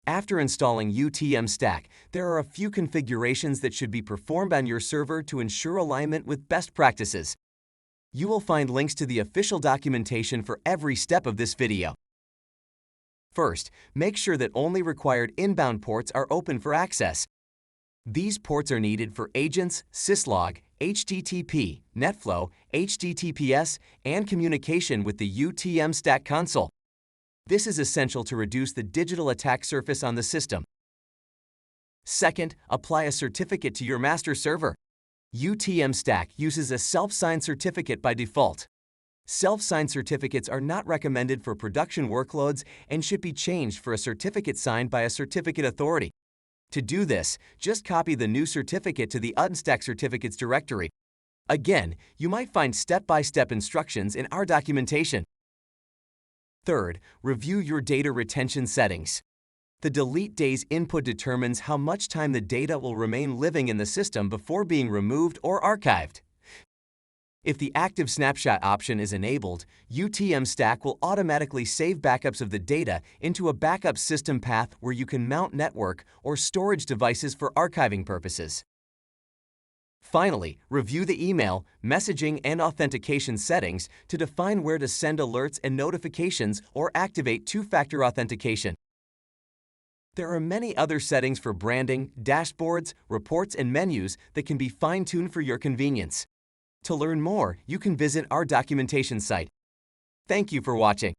After installing UTMStack, there are a few configurations that should be performed on your server to ensure alignment with best practices. You will find links to the official documentation for every step of this video. First, make sure that only required inbound ports are open for access. These ports are needed for agents, syslog, HTTP, NetFlow, HTTPS, and communication with the UTMStack console. This is essential to reduce the digital attack surface on the system. Second, apply a certificate to your master server. UTMStack uses a self-signed certificate by default. Self-signed certificates are not recommended for production workloads and should be changed for a certificate signed by a certificate authority. To do this, just copy the new certificate to the UTMStack certificates directory. Again, you might find step-by-step instructions in our documentation. Third, review your data retention settings. The delete days input determines how much time the data will remain living in the system before being removed or archived. If the active snapshot option is enabled, UTMStack will automatically save backups of the data into a backup system path where you can mount network or storage devices for archiving purposes. Finally, review the email, messaging, and authentication settings to define where to send alerts and notifications or activate two-factor authentication. There are many other settings for branding, dashboards, reports, and menus that can be fine-tuned for your convenience. To learn more, you can visit our documentation site. Thank you for watching.